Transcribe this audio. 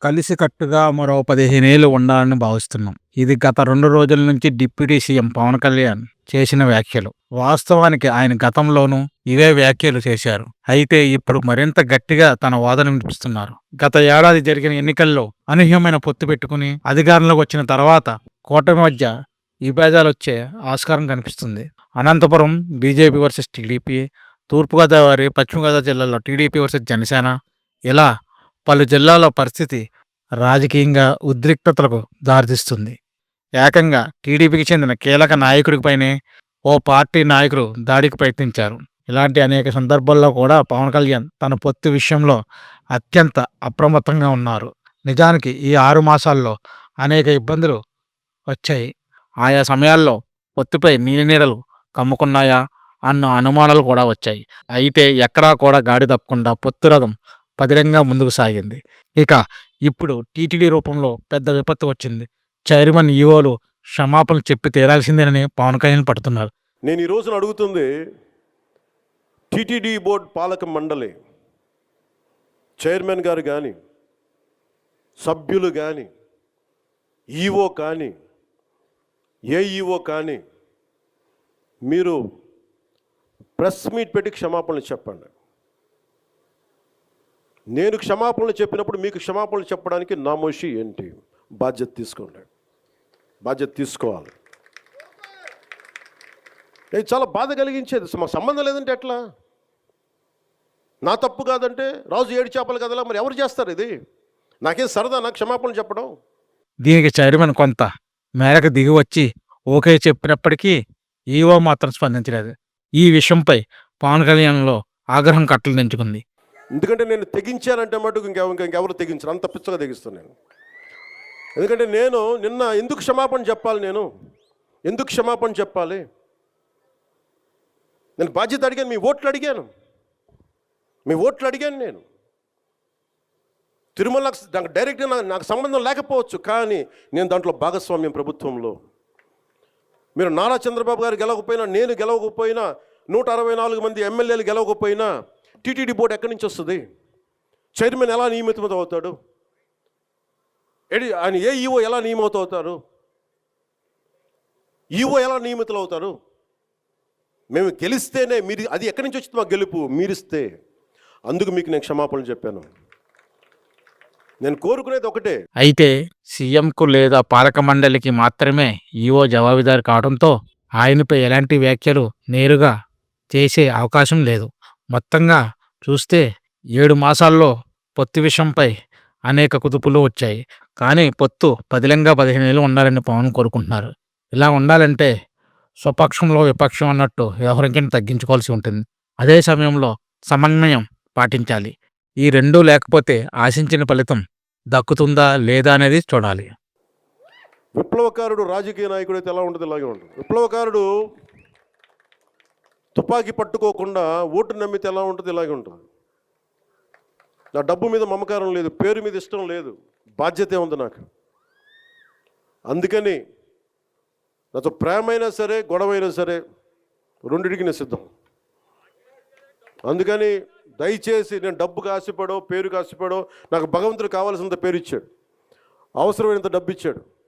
కలిసికట్టుగా మరో 15 ఏళ్లు ఉండాలని భావిస్తున్నాం. ఇది గత 2 రోజుల నుంచి డిప్యూటీ సీఎం పవన్ కళ్యాణ్ చేసిన వ్యాఖ్యలు. వాస్తవానికి ఆయన గతంలోనూ ఇవే వ్యాఖ్యలు చేశారు. అయితే ఇప్పుడు మరింత గట్టిగా తన వాదన వినిపిస్తున్నారు. గత ఏడాది జరిగిన ఎన్నికల్లో అనూహ్యమైన పొత్తు పెట్టుకుని అధికారంలోకి వచ్చిన తర్వాత కూటమి మధ్య విభేదాలొచ్చే ఆస్కారం కనిపిస్తుంది. అనంతపురం బీజేపీ వర్సెస్ టీడీపీ, తూర్పుగోదావరి, పశ్చిమ గోదావరి జిల్లాల్లో టీడీపీ వర్సెస్ జనసేన, ఇలా పలు జిల్లాల్లో పరిస్థితి రాజకీయంగా ఉద్రిక్తతలకు దారితీస్తుంది. ఏకంగా టీడీపీకి చెందిన కీలక నాయకుడిపైనే ఓ పార్టీ నాయకులు దాడికి ప్రయత్నించారు. ఇలాంటి అనేక సందర్భాల్లో కూడా పవన్ కళ్యాణ్ తన పొత్తు విషయంలో అత్యంత అప్రమత్తంగా ఉన్నారు. నిజానికి ఈ 6 మాసాల్లో అనేక ఇబ్బందులు వచ్చాయి. ఆయా సమయాల్లో పొత్తుపై నీలినీడలు కమ్ముకున్నాయా అన్న అనుమానాలు కూడా వచ్చాయి. అయితే ఎక్కడా కూడా గాడి తప్పకుండా పొత్తు రథం పదిలంగా ముందుకు సాగింది. ఇక ఇప్పుడు టీటీడీ రూపంలో పెద్ద విపత్తు వచ్చింది. చైర్మన్, ఈవోలు క్షమాపణలు చెప్పి తీరాల్సిందేనని పవన్ కళ్యాణ్ పడుతున్నారు. నేను ఈ రోజున అడుగుతుంది టీటీడీ బోర్డు పాలక మండలి చైర్మన్ గారు కానీ, సభ్యులు కానీ, ఈవో కానీ, ఏఈఓ కానీ, మీరు ప్రెస్ మీట్ పెట్టి క్షమాపణలు చెప్పండి. నేను క్షమాపణలు చెప్పినప్పుడు మీకు క్షమాపణలు చెప్పడానికి నామోషి ఏంటి? బాధ్యత తీసుకోండి, బాధ్యత తీసుకోవాలి. ఇది చాలా బాధ కలిగించేది. మాకు సంబంధం లేదంటే ఎట్లా? నా తప్పు కాదంటే రాజు 7 చేపలు కదలా, మరి ఎవరు చేస్తారు ఇది? నాకేం సరదా నాకు క్షమాపణలు చెప్పడం? దీనికి చైర్మన్ కొంత మేరకు దిగి వచ్చి ఓకే చెప్పినప్పటికీ ఈవో మాత్రం స్పందించలేదు. ఈ విషయంపై పవన్ కళ్యాణ్లో ఆగ్రహం కట్టలు తెంచుకుంది. ఎందుకంటే నేను తెగించానంటే మటుకు ఇంకెవరు తెగించరు, అంత పిచ్చగా తెగిస్తాను నేను. ఎందుకంటే నేను నిన్న ఎందుకు క్షమాపణ చెప్పాలి? ఎందుకు క్షమాపణ చెప్పాలి? నేను బాధ్యత అడిగాను, మీ ఓట్లు అడిగాను నేను. తిరుమల నాకు డైరెక్ట్గా నాకు సంబంధం లేకపోవచ్చు, కానీ నేను దాంట్లో భాగస్వామ్యం. ప్రభుత్వంలో మీరు నారా చంద్రబాబు గారు గెలవకపోయినా, నేను గెలవకపోయినా, 164 మంది ఎమ్మెల్యేలు గెలవకపోయినా టీటీడీ బోర్డు ఎక్కడి నుంచి వస్తుంది? చైర్మన్ ఎలా నియమితం అవుతాడు? ఆయన ఈఓ ఎలా నియమితం అవుతారు? ఈఓ ఎలా నియమితులు అవుతారు? మేము గెలిస్తేనే మీరు, అది ఎక్కడి నుంచి వచ్చింది? మా గెలుపు మీరిస్తే. అందుకు మీకు నేను క్షమాపణలు చెప్పాను. నేను కోరుకునేది ఒకటే. అయితే సీఎంకు లేదా పాలక మండలికి మాత్రమే ఈవో జవాబుదారు కావడంతో ఆయనపై ఎలాంటి వ్యాఖ్యలు నేరుగా చేసే అవకాశం లేదు. మొత్తంగా చూస్తే 7 మాసాల్లో పొత్తు విషయంపై అనేక కుదుపులు వచ్చాయి. కానీ పొత్తు పదిలంగా 15 ఏళ్ళు ఉండాలని పవన్ కోరుకుంటున్నారు. ఇలా ఉండాలంటే స్వపక్షంలో విపక్షం అన్నట్టు వ్యవహరించని తగ్గించుకోవాల్సి ఉంటుంది. అదే సమయంలో సమన్వయం పాటించాలి. ఈ రెండూ లేకపోతే ఆశించిన ఫలితం దక్కుతుందా లేదా అనేది చూడాలి. విప్లవకారుడు రాజకీయ నాయకుడు అయితే ఎలా ఉంటుంది? ఇలాగే ఉంటుంది. విప్లవకారుడు తుపాకీ పట్టుకోకుండా ఓటు నమ్మితే ఎలా ఉంటుంది? ఇలాగే ఉంటుంది. నా డబ్బు మీద మమకారం లేదు, పేరు మీద ఇష్టం లేదు, బాధ్యతే ఉంది నాకు. అందుకని నాతో ప్రేమైనా సరే, గొడవైనా సరే, రెండిటికి నేను సిద్ధం. అందుకని దయచేసి నేను డబ్బుకు ఆశపడో, పేరుకు ఆశపడో, నాకు భగవంతుడు కావాల్సినంత పేరు ఇచ్చాడు, అవసరమైనంత డబ్బు ఇచ్చాడు.